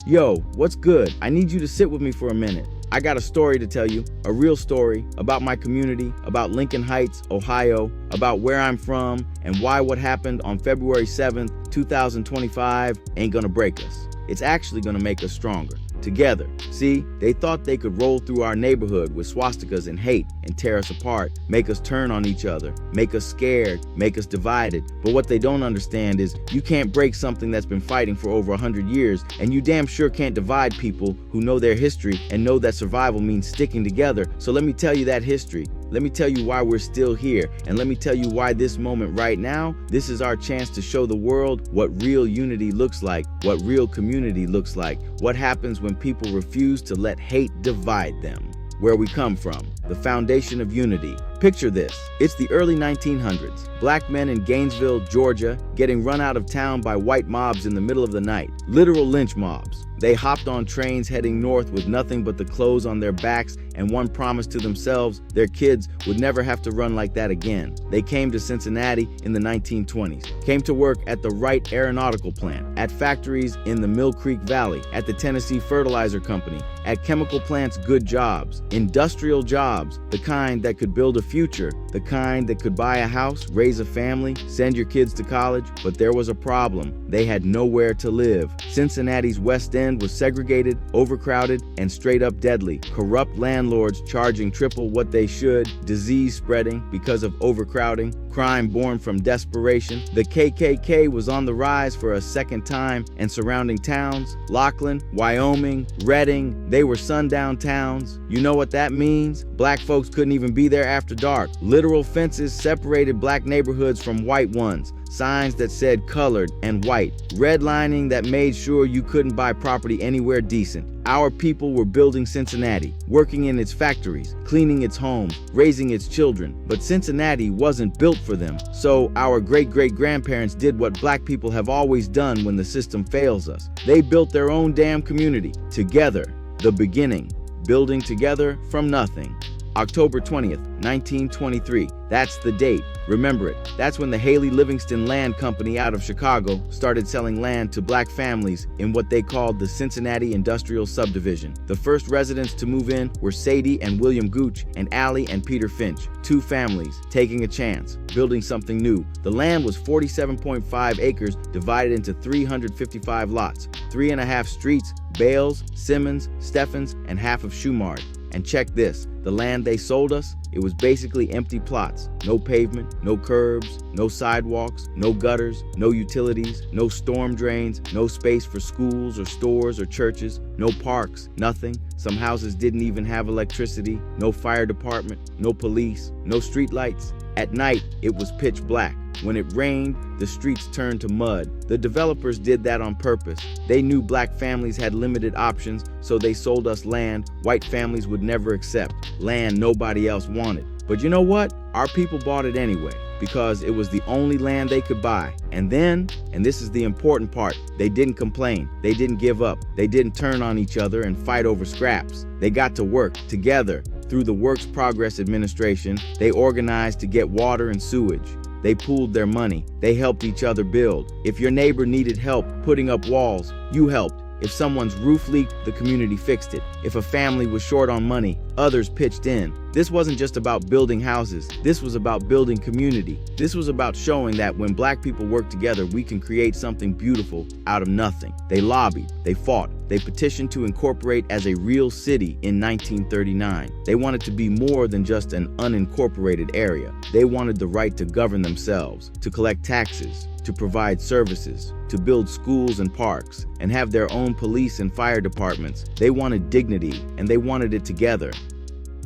Yo, what's good? I need you to sit with me for a minute. I got a story to tell you, a real story about my community, about Lincoln Heights, Ohio, about where I'm from, and why what happened on February 7th, 2025 ain't gonna break us. It's actually gonna make us stronger. Together. See, they thought they could roll through our neighborhood with swastikas and hate and tear us apart, make us turn on each other, make us scared, make us divided. But what they don't understand is you can't break something that's been fighting for over 100 years, and you damn sure can't divide people who know their history and know that survival means sticking together. So let me tell you that history. Let me tell you why we're still here, and let me tell you why this moment right now, this is our chance to show the world what real unity looks like, what real community looks like, what happens when people refuse to let hate divide them. Where we come from, the foundation of unity. Picture this, it's the early 1900s. Black men in Gainesville, Georgia, getting run out of town by white mobs in the middle of the night. Literal lynch mobs. They hopped on trains heading north with nothing but the clothes on their backs and one promise to themselves, their kids would never have to run like that again. They came to Cincinnati in the 1920s, came to work at the Wright Aeronautical Plant, at factories in the Mill Creek Valley, at the Tennessee Fertilizer Company, at chemical plants, good jobs, industrial jobs, the kind that could build a future, the kind that could buy a house, raise a family, send your kids to college. But there was a problem. They had nowhere to live. Cincinnati's West End was segregated, overcrowded, and straight up deadly. Corrupt landlords charging triple what they should, disease spreading because of overcrowding, crime born from desperation. The KKK was on the rise for a second time, and surrounding towns, Laughlin, Wyoming, Reading, they were sundown towns. You know what that means? Black folks couldn't even be there after dark. Literal fences separated black neighborhoods from white ones. Signs that said colored and white. Redlining that made sure you couldn't buy property anywhere decent. Our people were building Cincinnati, working in its factories, cleaning its homes, raising its children. But Cincinnati wasn't built for them. So our great-great-grandparents did what black people have always done when the system fails us. They built their own damn community. Together. The beginning. Building together from nothing. October 20th, 1923. That's the date. Remember it. That's when the Haley Livingston Land Company out of Chicago started selling land to black families in what they called the Cincinnati Industrial Subdivision. The first residents to move in were Sadie and William Gooch and Allie and Peter Finch. Two families taking a chance, building something new. The land was 47.5 acres divided into 355 lots, 3.5 streets, Bales, Simmons, Steffens, and half of Shumard. And check this, the land they sold us, it was basically empty plots. No pavement, no curbs, no sidewalks, no gutters, no utilities, no storm drains, no space for schools or stores or churches, no parks, nothing. Some houses didn't even have electricity, no fire department, no police, no street lights. At night, it was pitch black. When it rained, the streets turned to mud. The developers did that on purpose. They knew black families had limited options, so they sold us land white families would never accept, land nobody else wanted. But you know what? Our people bought it anyway, because it was the only land they could buy. And then, and this is the important part, they didn't complain, they didn't give up, they didn't turn on each other and fight over scraps. They got to work together. Through the Works Progress Administration, they organized to get water and sewage. They pooled their money. They helped each other build. If your neighbor needed help putting up walls, you helped. If someone's roof leaked, the community fixed it. If a family was short on money, others pitched in. This wasn't just about building houses. This was about building community. This was about showing that when black people work together, we can create something beautiful out of nothing. They lobbied, they fought, they petitioned to incorporate as a real city in 1939. They wanted to be more than just an unincorporated area. They wanted the right to govern themselves, to collect taxes, to provide services, to build schools and parks, and have their own police and fire departments. They wanted dignity, and they wanted it together.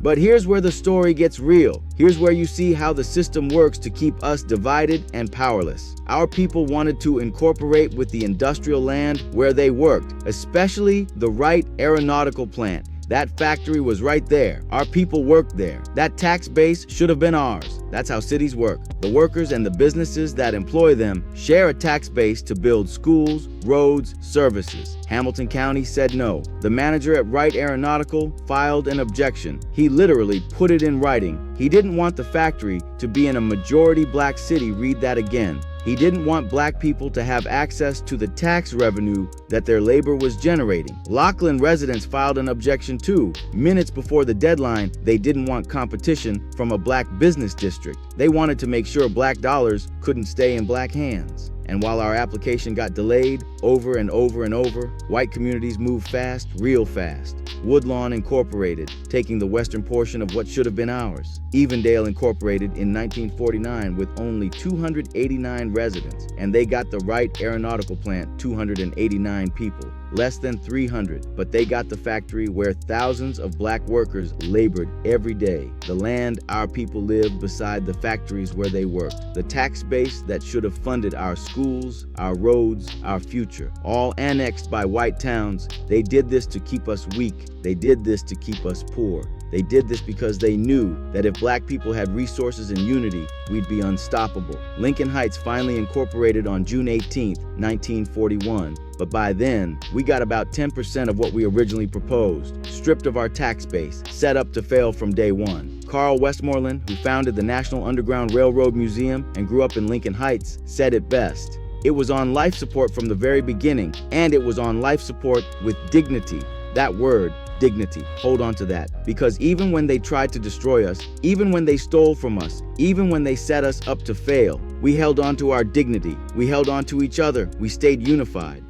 But here's where the story gets real. Here's where you see how the system works to keep us divided and powerless. Our people wanted to incorporate with the industrial land where they worked, especially the Wright Aeronautical Plant. That factory was right there. Our people worked there. That tax base should have been ours. That's how cities work. The workers and the businesses that employ them share a tax base to build schools, roads, services. Hamilton County said no. The manager at Wright Aeronautical filed an objection. He literally put it in writing. He didn't want the factory to be in a majority black city. Read that again. He didn't want black people to have access to the tax revenue that their labor was generating. Laughlin residents filed an objection too. Minutes before the deadline, they didn't want competition from a black business district. They wanted to make sure black dollars couldn't stay in black hands. And while our application got delayed over and over and over, white communities moved fast, real fast. Woodlawn Incorporated, taking the western portion of what should have been ours. Evendale Incorporated in 1949 with only 289 residents, and they got the Wright Aeronautical Plant, 289 people. Less than 300, but they got the factory where thousands of black workers labored every day. The land our people lived beside the factories where they worked. The tax base that should have funded our schools, our roads, our future. All annexed by white towns. They did this to keep us weak. They did this to keep us poor. They did this because they knew that if black people had resources and unity, we'd be unstoppable. Lincoln Heights finally incorporated on June 18, 1941. But by then, we got about 10% of what we originally proposed, stripped of our tax base, set up to fail from day one. Carl Westmoreland, who founded the National Underground Railroad Museum and grew up in Lincoln Heights, said it best. It was on life support from the very beginning, and it was on life support with dignity. That word, dignity. Hold on to that. Because even when they tried to destroy us, even when they stole from us, even when they set us up to fail, we held on to our dignity. We held on to each other. We stayed unified.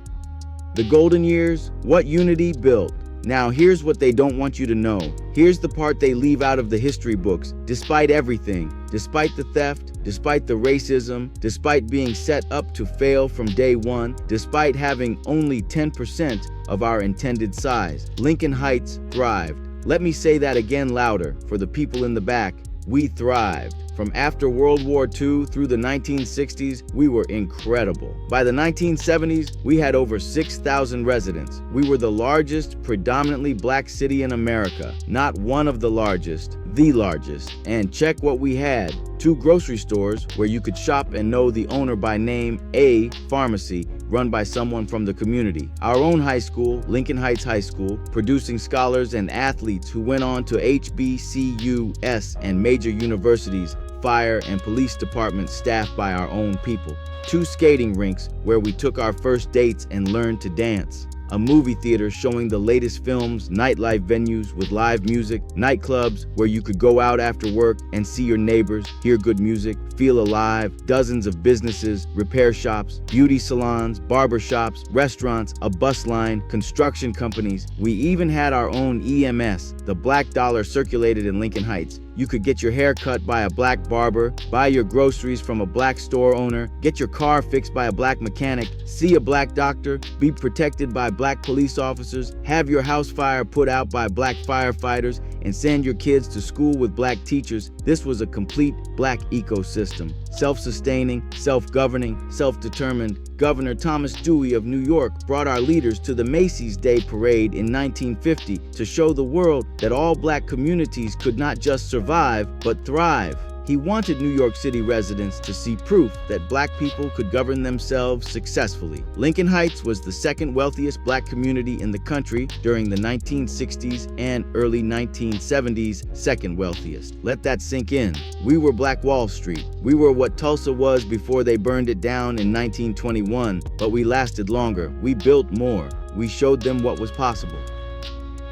The golden years, what unity built. Now here's what they don't want you to know. Here's the part they leave out of the history books. Despite everything, despite the theft, despite the racism, despite being set up to fail from day one, despite having only 10% of our intended size, Lincoln Heights thrived. Let me say that again louder for the people in the back. We thrived. From after World War II through the 1960s, we were incredible. By the 1970s, we had over 6,000 residents. We were the largest, predominantly black city in America. Not one of the largest, the largest. And check what we had. 2 grocery stores where you could shop and know the owner by name, a pharmacy run by someone from the community. Our own high school, Lincoln Heights High School, producing scholars and athletes who went on to HBCUS and major universities, fire and police departments staffed by our own people. 2 skating rinks where we took our first dates and learned to dance. A movie theater showing the latest films, nightlife venues with live music, nightclubs where you could go out after work and see your neighbors, hear good music, feel alive, dozens of businesses, repair shops, beauty salons, barber shops, restaurants, a bus line, construction companies. We even had our own EMS. The black dollar circulated in Lincoln Heights. You could get your hair cut by a black barber, buy your groceries from a black store owner, get your car fixed by a black mechanic, see a black doctor, be protected by black police officers, have your house fire put out by black firefighters, and send your kids to school with black teachers. This was a complete black ecosystem. Self-sustaining, self-governing, self-determined. Governor Thomas Dewey of New York brought our leaders to the Macy's Day Parade in 1950 to show the world that all black communities could not just survive, but thrive. He wanted New York City residents to see proof that black people could govern themselves successfully. Lincoln Heights was the second wealthiest black community in the country during the 1960s and early 1970s, second wealthiest. Let that sink in. We were Black Wall Street. We were what Tulsa was before they burned it down in 1921, but we lasted longer. We built more. We showed them what was possible.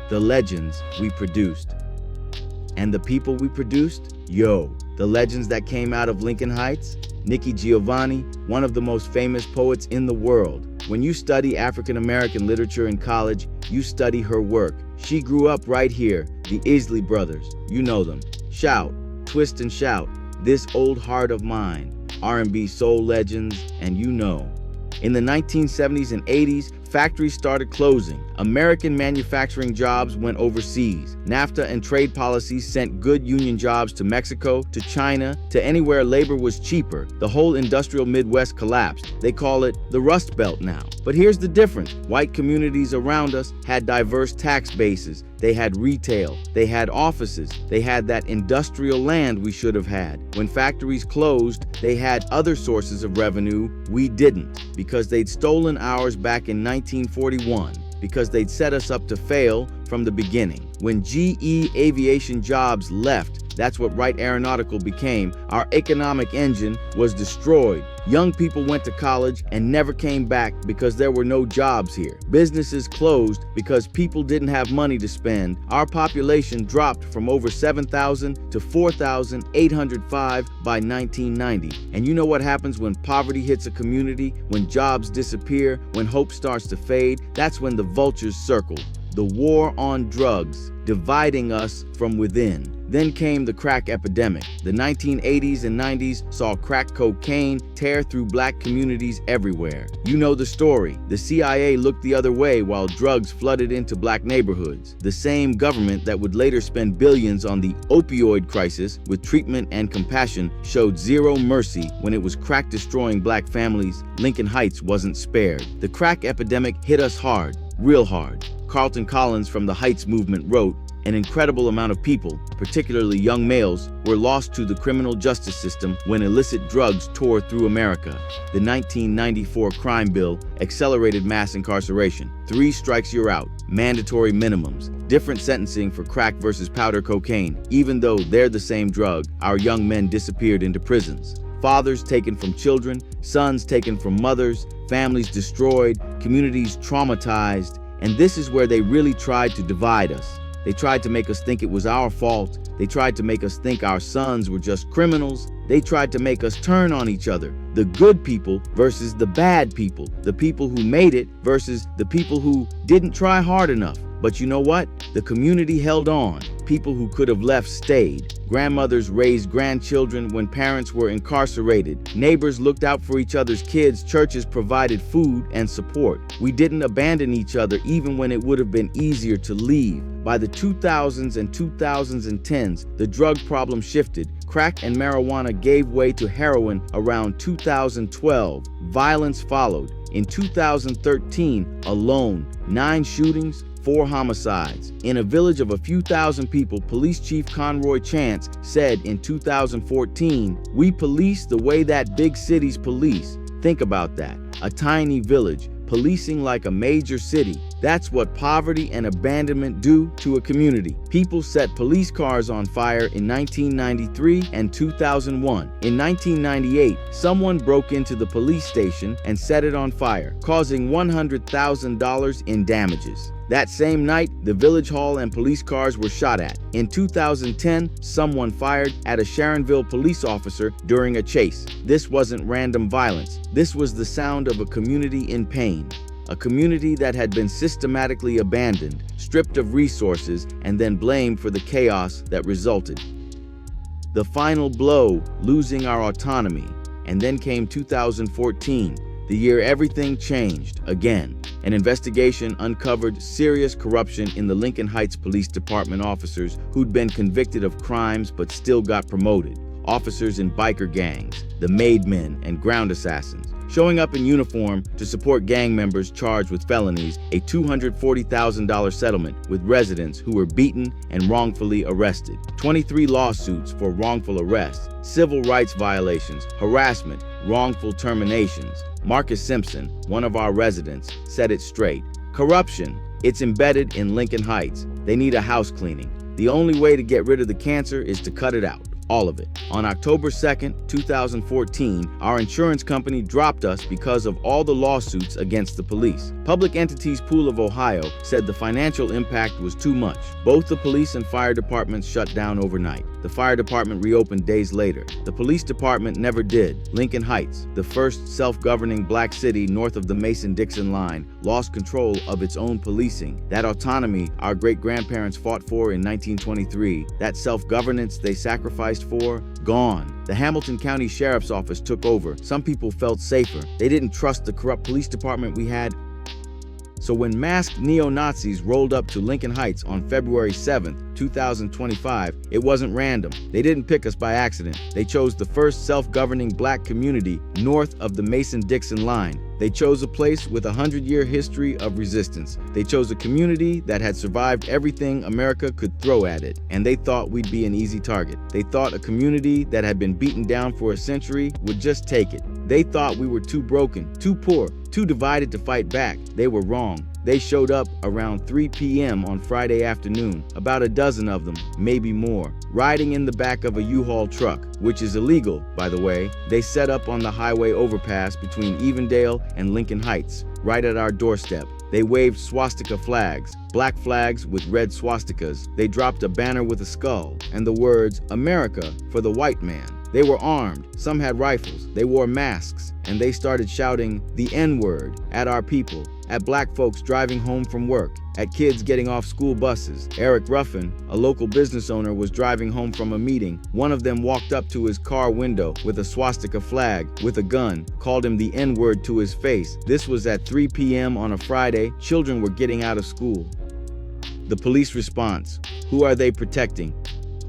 The legends we produced. And the people we produced? Yo, the legends that came out of Lincoln Heights? Nikki Giovanni, one of the most famous poets in the world. When you study African American literature in college, you study her work. She grew up right here, the Isley Brothers. You know them. Shout, Twist and Shout, This Old Heart of Mine, R&B soul legends, and you know. In the 1970s and 80s, factories started closing. American manufacturing jobs went overseas. NAFTA and trade policies sent good union jobs to Mexico, to China, to anywhere labor was cheaper. The whole industrial Midwest collapsed. They call it the Rust Belt now. But here's the difference. White communities around us had diverse tax bases. They had retail. They had offices. They had that industrial land we should have had. When factories closed, they had other sources of revenue we didn't, because they'd stolen ours back in 1941, because they'd set us up to fail from the beginning. When GE Aviation jobs left, That's what Wright Aeronautical became. Our economic engine was destroyed. Young people went to college and never came back because there were no jobs here. Businesses closed because people didn't have money to spend. Our population dropped from over 7,000 to 4,805 by 1990. And you know what happens when poverty hits a community, when jobs disappear, when hope starts to fade? That's when the vultures circle. The war on drugs, dividing us from within. Then came the crack epidemic. The 1980s and 90s saw crack cocaine tear through black communities everywhere. You know the story. The CIA looked the other way while drugs flooded into black neighborhoods. The same government that would later spend billions on the opioid crisis with treatment and compassion showed zero mercy when it was crack destroying black families. Lincoln Heights wasn't spared. The crack epidemic hit us hard, real hard. Carlton Collins from the Heights movement wrote, "An incredible amount of people, particularly young males, were lost to the criminal justice system when illicit drugs tore through America. The 1994 crime bill accelerated mass incarceration. 3 strikes you're out, mandatory minimums, different sentencing for crack versus powder cocaine. Even though they're the same drug, our young men disappeared into prisons. Fathers taken from children, sons taken from mothers, families destroyed, communities traumatized. And this is where they really tried to divide us. They tried to make us think it was our fault. They tried to make us think our sons were just criminals. They tried to make us turn on each other. The good people versus the bad people. The people who made it versus the people who didn't try hard enough. But you know what? The community held on. People who could have left stayed. Grandmothers raised grandchildren when parents were incarcerated. Neighbors looked out for each other's kids. Churches provided food and support. We didn't abandon each other even when it would have been easier to leave. By the 2000s and 2010s, the drug problem shifted. Crack and marijuana gave way to heroin around 2012. Violence followed. In 2013 alone, 9 shootings, 4 homicides. In a village of a few thousand people, Police Chief Conroy Chance said in 2014, "We police the way that big cities police." Think about that. A tiny village policing like a major city. That's what poverty and abandonment do to a community. People set police cars on fire in 1993 and 2001. In 1998, someone broke into the police station and set it on fire, causing $100,000 in damages. That same night, the village hall and police cars were shot at. In 2010, someone fired at a Sharonville police officer during a chase. This wasn't random violence. This was the sound of a community in pain. A community that had been systematically abandoned, stripped of resources, and then blamed for the chaos that resulted. The final blow, losing our autonomy. And then came 2014, the year everything changed again. An investigation uncovered serious corruption in the Lincoln Heights Police Department officers who'd been convicted of crimes but still got promoted. Officers in biker gangs, the made men, and ground assassins, showing up in uniform to support gang members charged with felonies, a $240,000 settlement with residents who were beaten and wrongfully arrested, 23 lawsuits for wrongful arrest, civil rights violations, harassment, wrongful terminations. Marcus Simpson, one of our residents, said it straight. Corruption, it's embedded in Lincoln Heights. They need a house cleaning. The only way to get rid of the cancer is to cut it out. All of it. On October 2nd, 2014, our insurance company dropped us because of all the lawsuits against the police. Public Entities Pool of Ohio said the financial impact was too much. Both the police and fire departments shut down overnight. The fire department reopened days later. The police department never did. Lincoln Heights, the first self-governing black city north of the Mason-Dixon Line, lost control of its own policing. That autonomy our great-grandparents fought for in 1923, that self-governance they sacrificed for, gone. The Hamilton County Sheriff's Office took over. Some people felt safer. They didn't trust the corrupt police department we had. So when masked neo-Nazis rolled up to Lincoln Heights on February 7th, 2025, it wasn't random. They didn't pick us by accident. They chose the first self-governing black community north of the Mason-Dixon Line. They chose a place with a 100-year history of resistance. They chose a community that had survived everything America could throw at it, and they thought we'd be an easy target. They thought a community that had been beaten down for a century would just take it. They thought we were too broken, too poor, too divided to fight back. They were wrong. They showed up around 3 p.m. on Friday afternoon, about a dozen of them, maybe more, riding in the back of a U-Haul truck, which is illegal, by the way. They set up on the highway overpass between Evendale and Lincoln Heights, right at our doorstep. They waved swastika flags, black flags with red swastikas. They dropped a banner with a skull and the words, "America for the white man." They were armed, some had rifles, they wore masks, and they started shouting the N-word at our people, at black folks driving home from work, at kids getting off school buses. Eric Ruffin, a local business owner, was driving home from a meeting. One of them walked up to his car window with a swastika flag, with a gun, called him the N-word to his face. This was at 3 p.m. on a Friday. Children were getting out of school. The police response: who are they protecting?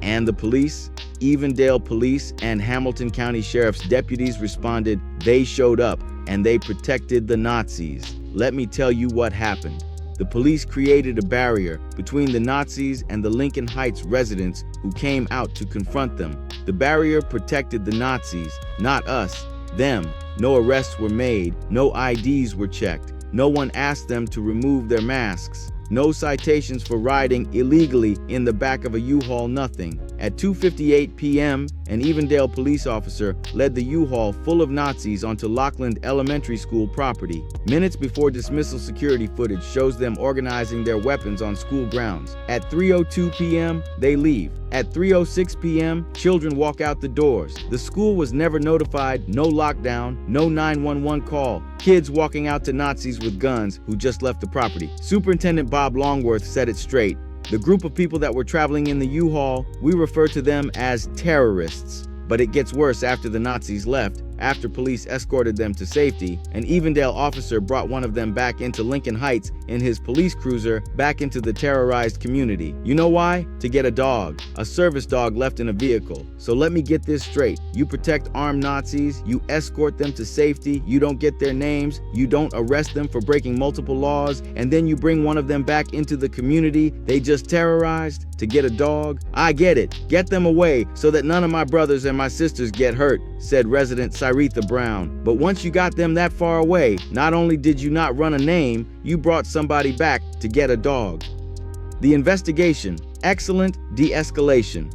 And the police? Evendale Police and Hamilton County Sheriff's deputies responded. They showed up and they protected the Nazis. Let me tell you what happened. The police created a barrier between the Nazis and the Lincoln Heights residents who came out to confront them. The barrier protected the Nazis, not us, them. No arrests were made, no IDs were checked. No one asked them to remove their masks. No citations for riding illegally in the back of a U-Haul, nothing. At 2:58 p.m., an Evendale police officer led the U-Haul full of Nazis onto Lockland Elementary School property. Minutes before dismissal, security footage shows them organizing their weapons on school grounds. At 3:02 p.m., they leave. At 3:06 p.m., children walk out the doors. The school was never notified, no lockdown, no 911 call. Kids walking out to Nazis with guns who just left the property. Superintendent Bob Longworth said it straight. The group of people that were traveling in the U-Haul, we refer to them as terrorists. But it gets worse after the Nazis left. After police escorted them to safety, an Evendale officer brought one of them back into Lincoln Heights in his police cruiser, back into the terrorized community. You know why? To get a dog, a service dog left in a vehicle. So let me get this straight. You protect armed Nazis, you escort them to safety, you don't get their names, you don't arrest them for breaking multiple laws, and then you bring one of them back into the community they just terrorized to get a dog? I get it. Get them away so that none of my brothers and my sisters get hurt, said resident Cyretha Brown. But once you got them that far away, not only did you not run a name, you brought somebody back to get a dog. The investigation: excellent de-escalation.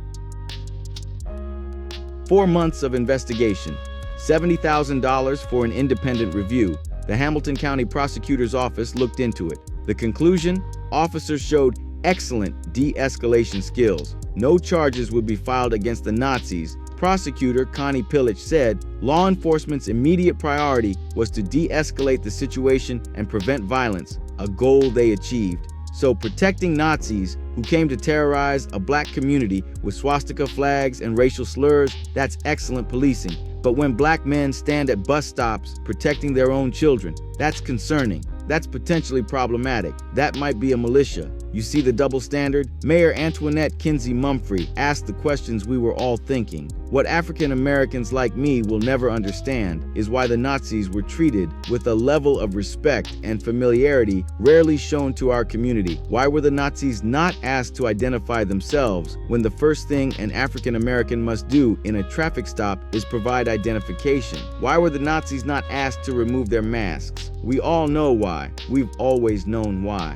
4 months of investigation, $70,000 for an independent review. The Hamilton County Prosecutor's Office looked into it. The conclusion: officers showed excellent de-escalation skills. No charges would be filed against the Nazis. Prosecutor Connie Pillich said law enforcement's immediate priority was to de-escalate the situation and prevent violence, a goal they achieved. So protecting Nazis who came to terrorize a black community with swastika flags and racial slurs, that's excellent policing. But when black men stand at bus stops protecting their own children, that's concerning. That's potentially problematic. That might be a militia. You see the double standard? Mayor Antoinette Kinsey Mumphrey asked the questions we were all thinking. What African Americans like me will never understand is why the Nazis were treated with a level of respect and familiarity rarely shown to our community. Why were the Nazis not asked to identify themselves when the first thing an African American must do in a traffic stop is provide identification? Why were the Nazis not asked to remove their masks? We all know why. We've always known why.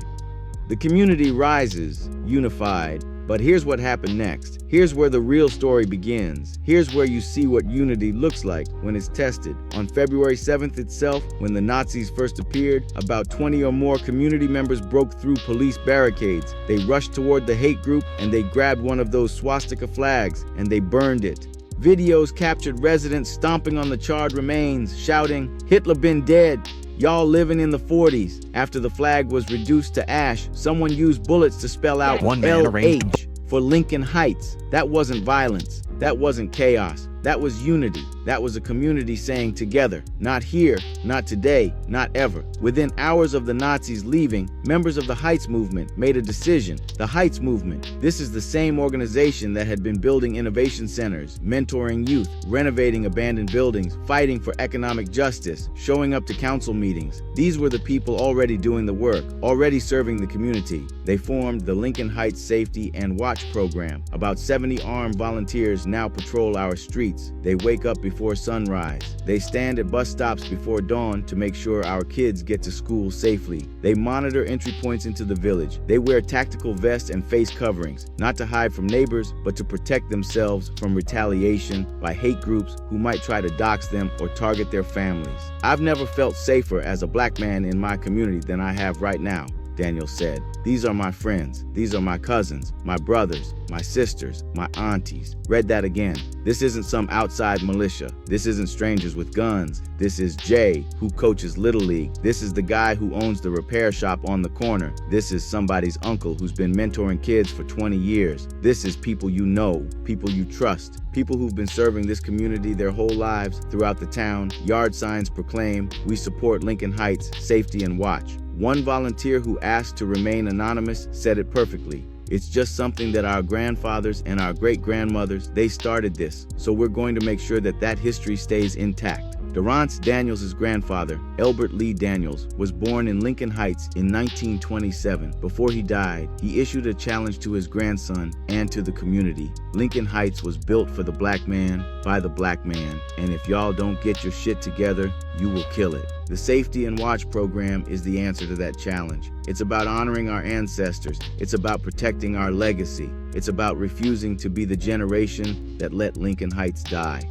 The community rises, unified. But here's what happened next. Here's where the real story begins. Here's where you see what unity looks like when it's tested. On February 7th itself, when the Nazis first appeared, about 20 or more community members broke through police barricades. They rushed toward the hate group and they grabbed one of those swastika flags and they burned it. Videos captured residents stomping on the charred remains, shouting, "Hitler been dead. Y'all living in the 40s. After the flag was reduced to ash, someone used bullets to spell out LH for Lincoln Heights. That wasn't violence. That wasn't chaos. That was unity. That was a community saying together, not here, not today, not ever. Within hours of the Nazis leaving, members of the Heights movement made a decision. The Heights movement. This is the same organization that had been building innovation centers, mentoring youth, renovating abandoned buildings, fighting for economic justice, showing up to council meetings. These were the people already doing the work, already serving the community. They formed the Lincoln Heights Safety and Watch program. About 70 armed volunteers now patrol our streets. They wake up before before sunrise. They stand at bus stops before dawn to make sure our kids get to school safely. They monitor entry points into the village. They wear tactical vests and face coverings, not to hide from neighbors, but to protect themselves from retaliation by hate groups who might try to dox them or target their families. I've never felt safer as a black man in my community than I have right now, Daniel said. These are my friends. These are my cousins, my brothers, my sisters, my aunties. Read that again. This isn't some outside militia. This isn't strangers with guns. This is Jay, who coaches Little League. This is the guy who owns the repair shop on the corner. This is somebody's uncle who's been mentoring kids for 20 years. This is people you know, people you trust, people who've been serving this community their whole lives. Throughout the town, yard signs proclaim, "We support Lincoln Heights, safety and watch." One volunteer who asked to remain anonymous said it perfectly. It's just something that our grandfathers and our great-grandmothers, they started this, so we're going to make sure that that history stays intact. Durrance Daniels' grandfather, Elbert Lee Daniels, was born in Lincoln Heights in 1927. Before he died, he issued a challenge to his grandson and to the community. Lincoln Heights was built for the black man, by the black man, and if y'all don't get your shit together, you will kill it. The Safety and Watch program is the answer to that challenge. It's about honoring our ancestors. It's about protecting our legacy. It's about refusing to be the generation that let Lincoln Heights die.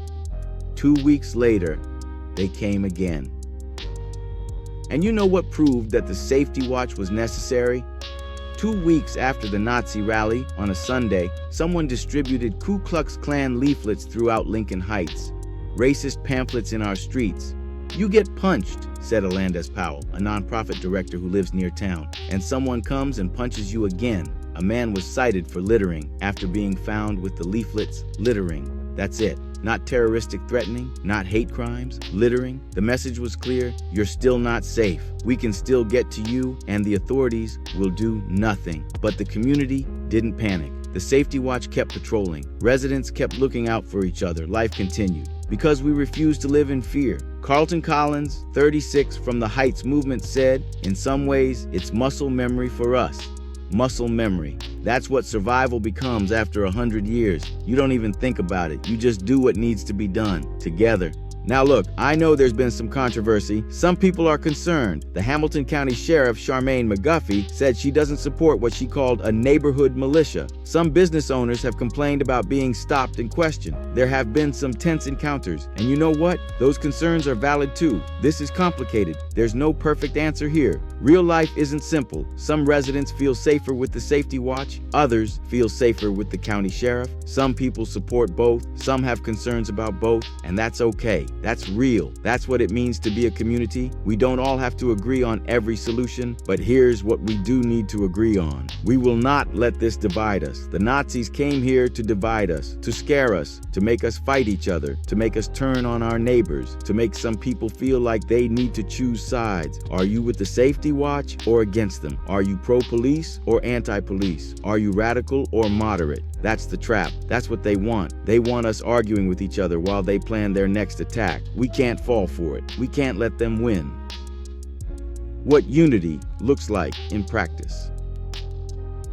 2 weeks later, they came again. And you know what proved that the Safety Watch was necessary? 2 weeks after the Nazi rally, on a Sunday, someone distributed Ku Klux Klan leaflets throughout Lincoln Heights. Racist pamphlets in our streets. "You get punched," said Alandez Powell, a nonprofit director who lives near town, "and someone comes and punches you again." A man was cited for littering after being found with the leaflets. Littering. That's it. Not terroristic threatening, not hate crimes, littering. The message was clear: you're still not safe. We can still get to you, and the authorities will do nothing. But the community didn't panic. The Safety Watch kept patrolling. Residents kept looking out for each other. Life continued. Because we refused to live in fear. Carlton Collins, 36, from the Heights movement said, "In some ways, it's muscle memory for us." Muscle memory. That's what survival becomes after 100 years. You don't even think about it. You just do what needs to be done, together. Now look, I know there's been some controversy. Some people are concerned. The Hamilton County Sheriff, Charmaine McGuffey, said she doesn't support what she called a neighborhood militia. Some business owners have complained about being stopped and questioned. There have been some tense encounters. And you know what? Those concerns are valid too. This is complicated. There's no perfect answer here. Real life isn't simple. Some residents feel safer with the Safety Watch. Others feel safer with the county sheriff. Some people support both. Some have concerns about both. And that's okay. That's real. That's what it means to be a community. We don't all have to agree on every solution, but here's what we do need to agree on. We will not let this divide us. The Nazis came here to divide us, to scare us, to make us fight each other, to make us turn on our neighbors, to make some people feel like they need to choose sides. Are you with the Safety Watch or against them? Are you pro-police or anti-police? Are you radical or moderate? That's the trap. That's what they want. They want us arguing with each other while they plan their next attack. We can't fall for it. We can't let them win. What unity looks like in practice.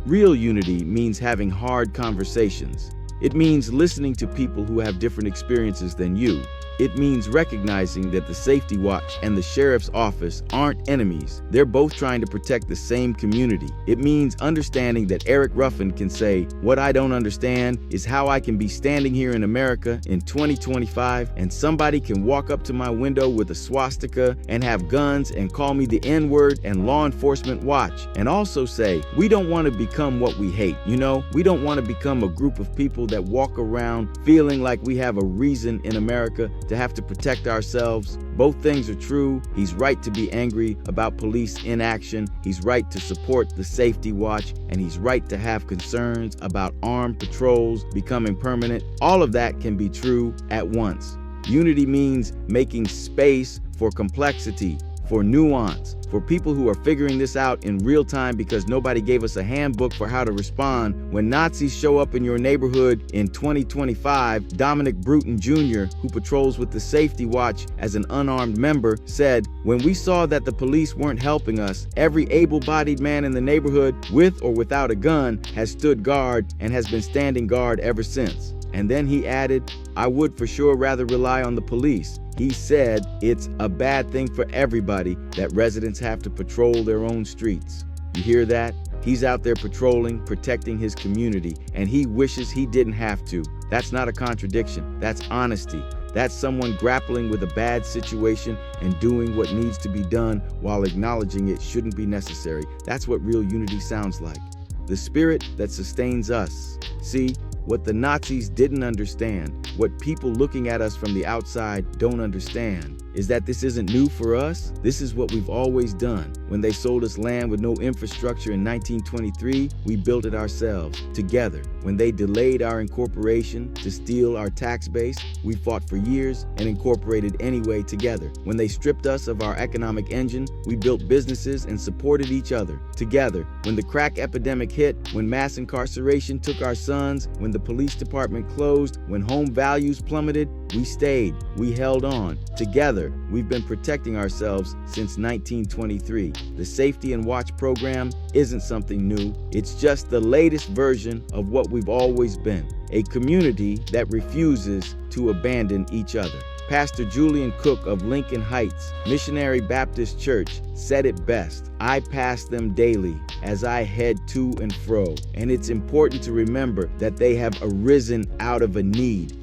Real unity means having hard conversations. It means listening to people who have different experiences than you. It means recognizing that the Safety Watch and the Sheriff's Office aren't enemies. They're both trying to protect the same community. It means understanding that Eric Ruffin can say, "What I don't understand is how I can be standing here in America in 2025 and somebody can walk up to my window with a swastika and have guns and call me the N-word and law enforcement watch." And also say, we don't want to become what we hate. You know, we don't want to become a group of people that walk around feeling like we have a reason in America to have to protect ourselves. Both things are true. He's right to be angry about police inaction. He's right to support the Safety Watch, and he's right to have concerns about armed patrols becoming permanent. All of that can be true at once. Unity means making space for complexity, for nuance, for people who are figuring this out in real time because nobody gave us a handbook for how to respond. When Nazis show up in your neighborhood in 2025, Dominic Bruton Jr., who patrols with the Safety Watch as an unarmed member, said, "When we saw that the police weren't helping us, every able-bodied man in the neighborhood, with or without a gun, has stood guard and has been standing guard ever since." And then he added, I would for sure rather rely on the police. He said it's a bad thing for everybody that residents have to patrol their own streets. You hear that? He's out there patrolling, protecting his community, and he wishes he didn't have to. That's not a contradiction. That's honesty. That's someone grappling with a bad situation and doing what needs to be done while acknowledging it shouldn't be necessary. That's what real unity sounds like. The spirit that sustains us. See, what the Nazis didn't understand, what people looking at us from the outside don't understand, is that this isn't new for us. This is what we've always done. When they sold us land with no infrastructure in 1923, we built it ourselves, together. When they delayed our incorporation to steal our tax base, we fought for years and incorporated anyway together. When they stripped us of our economic engine, we built businesses and supported each other, together. When the crack epidemic hit, when mass incarceration took our sons, when the police department closed, when home values plummeted, we stayed, we held on. Together, we've been protecting ourselves since 1923. The Safety and Watch program isn't something new. It's just the latest version of what we've always been. A community that refuses to abandon each other. Pastor Julian Cook of Lincoln Heights Missionary Baptist Church said it best. I pass them daily as I head to and fro. And it's important to remember that they have arisen out of a need,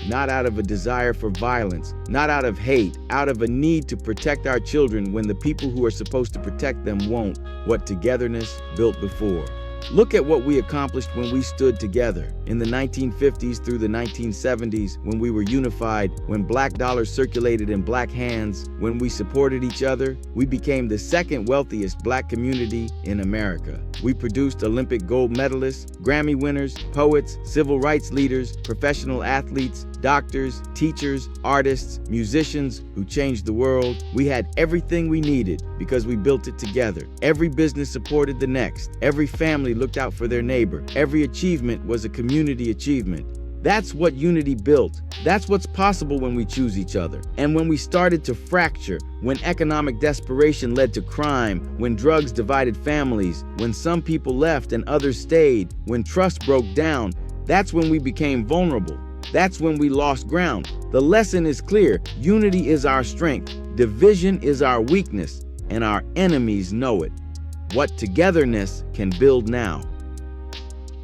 not out of a desire for violence, not out of hate, out of a need to protect our children when the people who are supposed to protect them won't. What togetherness built before. Look at what we accomplished when we stood together. In the 1950s through the 1970s, when we were unified, when black dollars circulated in black hands, when we supported each other, we became the second wealthiest black community in America. We produced Olympic gold medalists, Grammy winners, poets, civil rights leaders, professional athletes, doctors, teachers, artists, musicians who changed the world. We had everything we needed because we built it together. Every business supported the next. Every family looked out for their neighbor. Every achievement was a community achievement. That's what unity built. That's what's possible when we choose each other. And when we started to fracture, when economic desperation led to crime, when drugs divided families, when some people left and others stayed, when trust broke down, that's when we became vulnerable. That's when we lost ground. The lesson is clear. Unity is our strength. Division is our weakness, and our enemies know it. What togetherness can build now.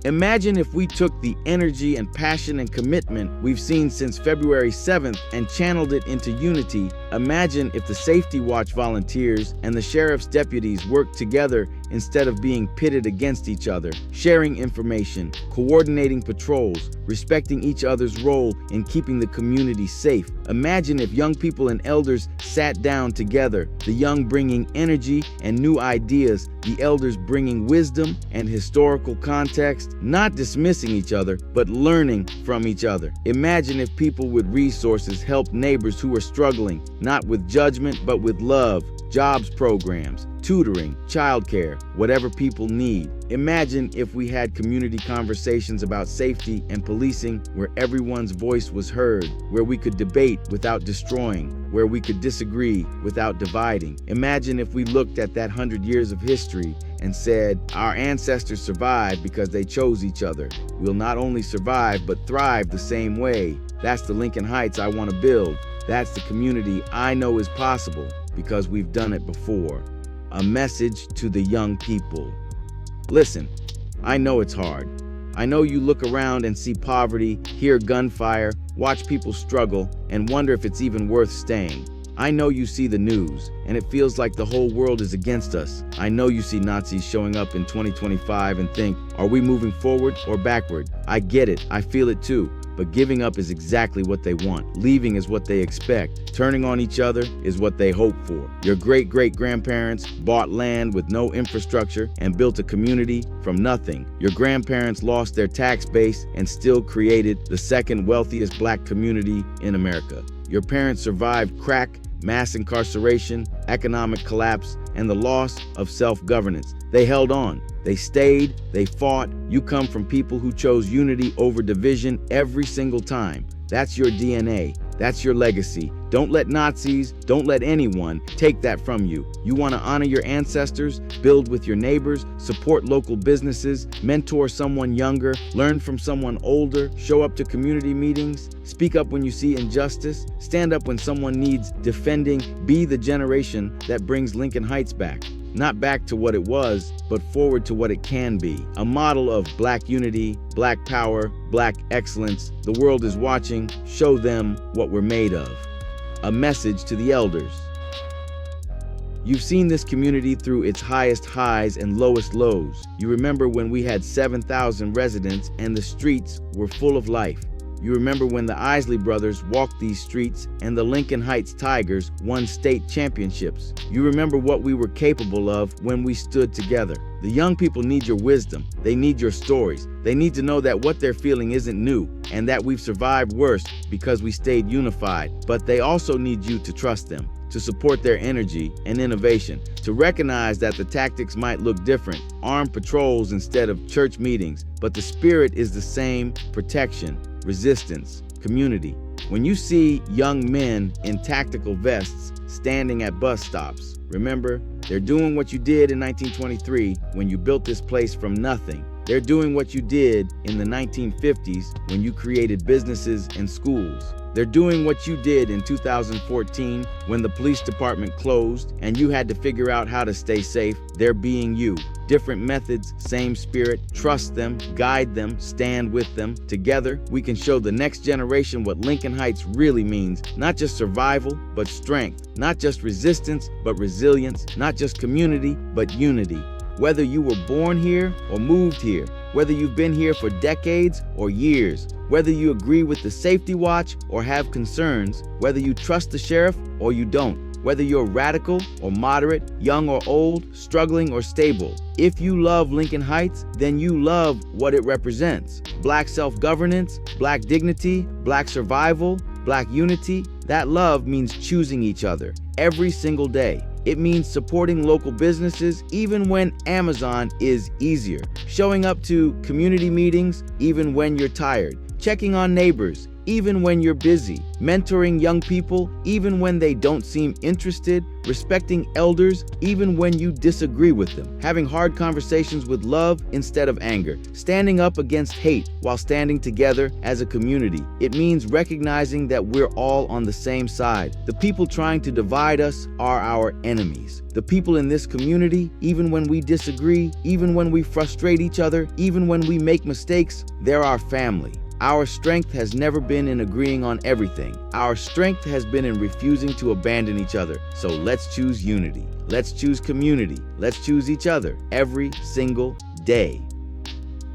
Imagine if we took the energy and passion and commitment we've seen since February 7th and channeled it into unity. Imagine if the Safety Watch volunteers and the sheriff's deputies worked together instead of being pitted against each other, sharing information, coordinating patrols, respecting each other's role in keeping the community safe. Imagine if young people and elders sat down together, the young bringing energy and new ideas, the elders bringing wisdom and historical context, not dismissing each other, but learning from each other. Imagine if people with resources helped neighbors who are struggling, not with judgment, but with love, jobs programs, tutoring, childcare, whatever people need. Imagine if we had community conversations about safety and policing where everyone's voice was heard, where we could debate without destroying, where we could disagree without dividing. Imagine if we looked at that 100 years of history and said, our ancestors survived because they chose each other. We'll not only survive, but thrive the same way. That's the Lincoln Heights I want to build. That's the community I know is possible because we've done it before. A message to the young people. Listen, I know it's hard. I know you look around and see poverty, hear gunfire, watch people struggle, and wonder if it's even worth staying. I know you see the news, and it feels like the whole world is against us. I know you see Nazis showing up in 2025 and think, are we moving forward or backward? I get it, I feel it too. But giving up is exactly what they want. Leaving is what they expect. Turning on each other is what they hope for. Your great-great-grandparents bought land with no infrastructure and built a community from nothing. Your grandparents lost their tax base and still created the second wealthiest black community in America. Your parents survived crack, mass incarceration, economic collapse, and the loss of self-governance. They held on. They stayed, they fought. You come from people who chose unity over division every single time. That's your DNA. That's your legacy. Don't let Nazis, don't let anyone take that from you. You want to honor your ancestors, build with your neighbors, support local businesses, mentor someone younger, learn from someone older, show up to community meetings, speak up when you see injustice, stand up when someone needs defending, be the generation that brings Lincoln Heights back. Not back to what it was, but forward to what it can be. A model of Black unity, Black power, Black excellence. The world is watching. Show them what we're made of. A message to the elders. You've seen this community through its highest highs and lowest lows. You remember when we had 7,000 residents and the streets were full of life. You remember when the Isley brothers walked these streets and the Lincoln Heights Tigers won state championships. You remember what we were capable of when we stood together. The young people need your wisdom. They need your stories. They need to know that what they're feeling isn't new and that we've survived worse because we stayed unified. But they also need you to trust them, to support their energy and innovation, to recognize that the tactics might look different, armed patrols instead of church meetings, but the spirit is the same: protection, resistance, community. When you see young men in tactical vests standing at bus stops, remember, they're doing what you did in 1923 when you built this place from nothing. They're doing what you did in the 1950s when you created businesses and schools. They're doing what you did in 2014 when the police department closed and you had to figure out how to stay safe. They're being you. Different methods, same spirit. Trust them, guide them, stand with them. Together, we can show the next generation what Lincoln Heights really means. Not just survival, but strength. Not just resistance, but resilience. Not just community, but unity. Whether you were born here or moved here, whether you've been here for decades or years, whether you agree with the safety watch or have concerns, whether you trust the sheriff or you don't, whether you're radical or moderate, young or old, struggling or stable. If you love Lincoln Heights, then you love what it represents. Black self-governance, Black dignity, Black survival, Black unity. That love means choosing each other every single day. It means supporting local businesses even when Amazon is easier. Showing up to community meetings even when you're tired. Checking on neighbors even when you're busy. Mentoring young people even when they don't seem interested. Respecting elders even when you disagree with them. Having hard conversations with love instead of anger. Standing up against hate while standing together as a community. It means recognizing that we're all on the same side. The people trying to divide us are our enemies. The people in this community, even when we disagree, even when we frustrate each other, even when we make mistakes, they're our family. Our strength has never been in agreeing on everything. Our strength has been in refusing to abandon each other. So let's choose unity. Let's choose community. Let's choose each other every single day.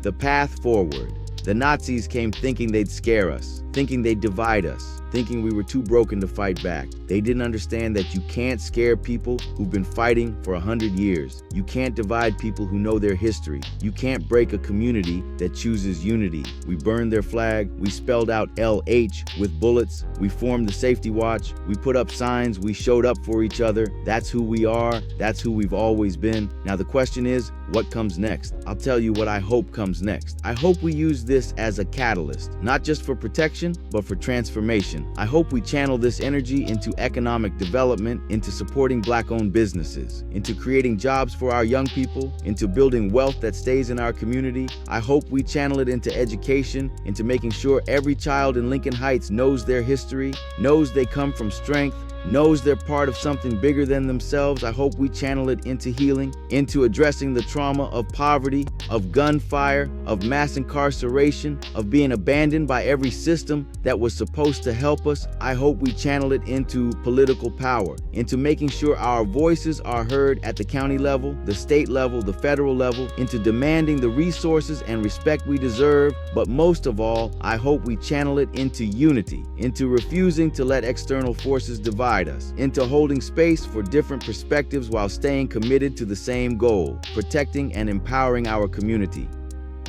The path forward. The Nazis came thinking they'd scare us, thinking they'd divide us, thinking we were too broken to fight back. They didn't understand that you can't scare people who've been fighting for 100 years. You can't divide people who know their history. You can't break a community that chooses unity. We burned their flag. We spelled out LH with bullets. We formed the safety watch. We put up signs. We showed up for each other. That's who we are. That's who we've always been. Now the question is, what comes next? I'll tell you what I hope comes next. I hope we use this as a catalyst, not just for protection, but for transformation. I hope we channel this energy into economic development, into supporting Black-owned businesses, into creating jobs for our young people, into building wealth that stays in our community. I hope we channel it into education, into making sure every child in Lincoln Heights knows their history, knows they come from strength, knows they're part of something bigger than themselves. I hope we channel it into healing, into addressing the trauma of poverty, of gunfire, of mass incarceration, of being abandoned by every system that was supposed to help us. I hope we channel it into political power, into making sure our voices are heard at the county level, the state level, the federal level, into demanding the resources and respect we deserve. But most of all, I hope we channel it into unity, into refusing to let external forces divide us, into holding space for different perspectives while staying committed to the same goal, protecting and empowering our community.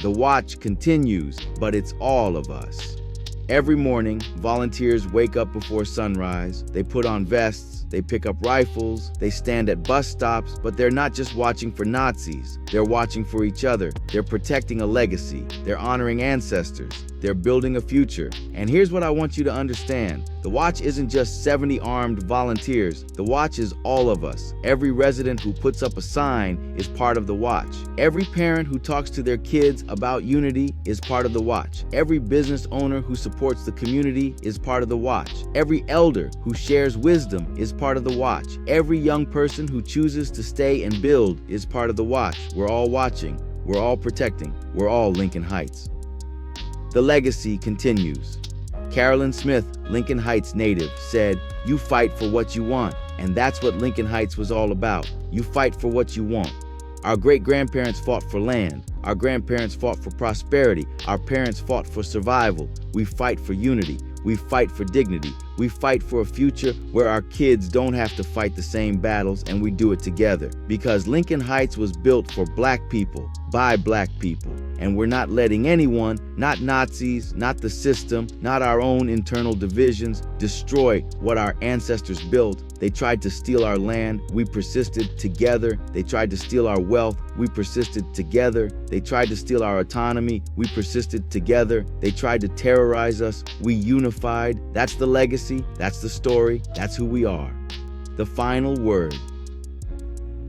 The watch continues, but it's all of us. Every morning, volunteers wake up before sunrise. They put on vests, they pick up rifles, they stand at bus stops, but they're not just watching for Nazis. They're watching for each other. They're protecting a legacy. They're honoring ancestors. They're building a future. And here's what I want you to understand. The Watch isn't just 70 armed volunteers. The Watch is all of us. Every resident who puts up a sign is part of the Watch. Every parent who talks to their kids about unity is part of the Watch. Every business owner who supports the community is part of the Watch. Every elder who shares wisdom is part of the Watch. Every young person who chooses to stay and build is part of the Watch. We're all watching. We're all protecting. We're all Lincoln Heights. The legacy continues. Carolyn Smith, Lincoln Heights native, said, "You fight for what you want." And that's what Lincoln Heights was all about. You fight for what you want. Our great-grandparents fought for land. Our grandparents fought for prosperity. Our parents fought for survival. We fight for unity. We fight for dignity. We fight for a future where our kids don't have to fight the same battles, and we do it together. Because Lincoln Heights was built for Black people, by Black people. And we're not letting anyone, not Nazis, not the system, not our own internal divisions, destroy what our ancestors built. They tried to steal our land. We persisted together. They tried to steal our wealth. We persisted together. They tried to steal our autonomy. We persisted together. They tried to terrorize us. We unified. That's the legacy. That's the story. That's who we are. The final word.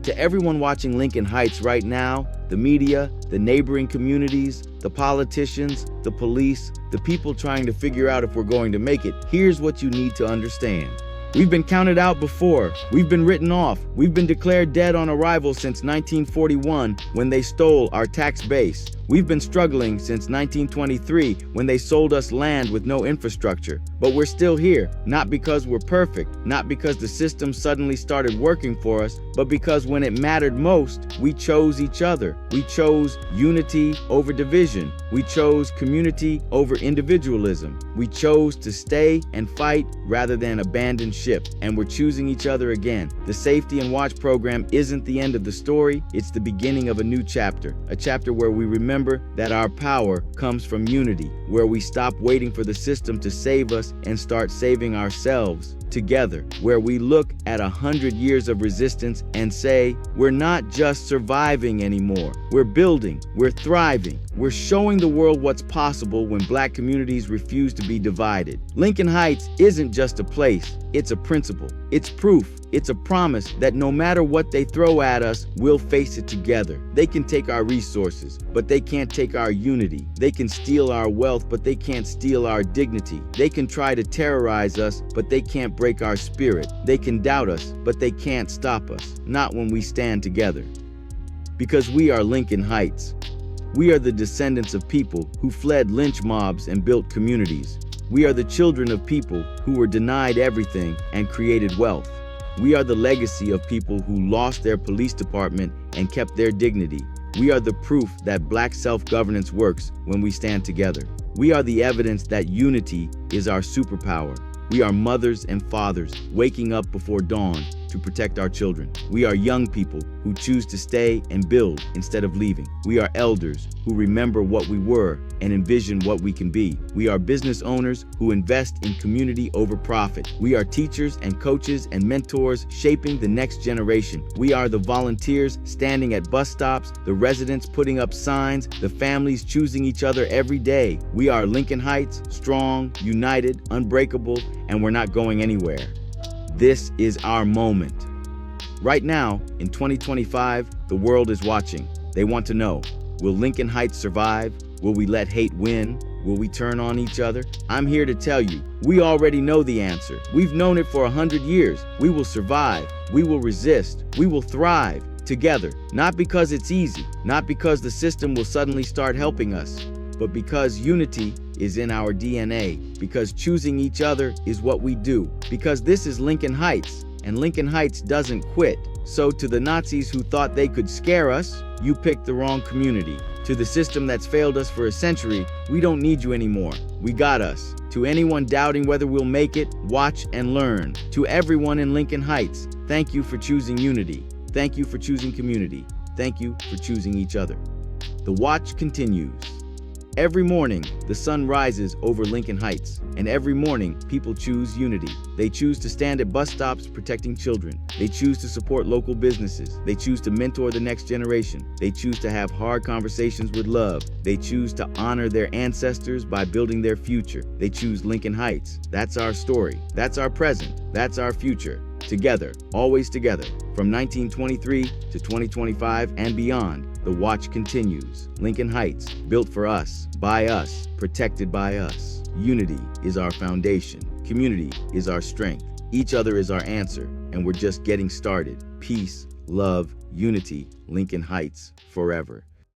To everyone watching Lincoln Heights right now, the media, the neighboring communities, the politicians, the police, the people trying to figure out if we're going to make it, here's what you need to understand. We've been counted out before. We've been written off. We've been declared dead on arrival since 1941 when they stole our tax base. We've been struggling since 1923 when they sold us land with no infrastructure. But we're still here, not because we're perfect, not because the system suddenly started working for us, but because when it mattered most, we chose each other. We chose unity over division. We chose community over individualism. We chose to stay and fight rather than abandon ship. And we're choosing each other again. The Safety and Watch program isn't the end of the story, it's the beginning of a new chapter. A chapter where we remember that our power comes from unity, where we stop waiting for the system to save us and start saving ourselves together, where we look at 100 years of resistance and say, we're not just surviving anymore. We're building, we're thriving, we're showing the world what's possible when Black communities refuse to be divided. Lincoln Heights isn't just a place, it's a principle. It's proof. It's a promise that no matter what they throw at us, we'll face it together. They can take our resources, but they can't take our unity. They can steal our wealth, but they can't steal our dignity. They can try to terrorize us, but they can't break our spirit. They can doubt us, but they can't stop us. Not when we stand together. Because we are Lincoln Heights. We are the descendants of people who fled lynch mobs and built communities. We are the children of people who were denied everything and created wealth. We are the legacy of people who lost their police department and kept their dignity. We are the proof that Black self-governance works when we stand together. We are the evidence that unity is our superpower. We are mothers and fathers waking up before dawn to protect our children. We are young people who choose to stay and build instead of leaving. We are elders who remember what we were and envision what we can be. We are business owners who invest in community over profit. We are teachers and coaches and mentors shaping the next generation. We are the volunteers standing at bus stops, the residents putting up signs, the families choosing each other every day. We are Lincoln Heights, strong, united, unbreakable, and we're not going anywhere. This is our moment. Right now, in 2025, the world is watching. They want to know, will Lincoln Heights survive? Will we let hate win? Will we turn on each other? I'm here to tell you, we already know the answer. We've known it for 100 years. We will survive. We will resist. We will thrive together. Not because it's easy, not because the system will suddenly start helping us, but because unity is in our DNA, because choosing each other is what we do, because this is Lincoln Heights, and Lincoln Heights doesn't quit. So to the Nazis who thought they could scare us, you picked the wrong community. To the system that's failed us for a century, we don't need you anymore. We got us. To anyone doubting whether we'll make it, watch and learn. To everyone in Lincoln Heights, thank you for choosing unity. Thank you for choosing community. Thank you for choosing each other. The watch continues. Every morning, the sun rises over Lincoln Heights, and every morning, people choose unity. They choose to stand at bus stops protecting children. They choose to support local businesses. They choose to mentor the next generation. They choose to have hard conversations with love. They choose to honor their ancestors by building their future. They choose Lincoln Heights. That's our story. That's our present. That's our future. Together, always together. From 1923 to 2025 and beyond, the watch continues. Lincoln Heights, built for us, by us, protected by us. Unity is our foundation. Community is our strength. Each other is our answer, and we're just getting started. Peace, love, unity, Lincoln Heights, forever.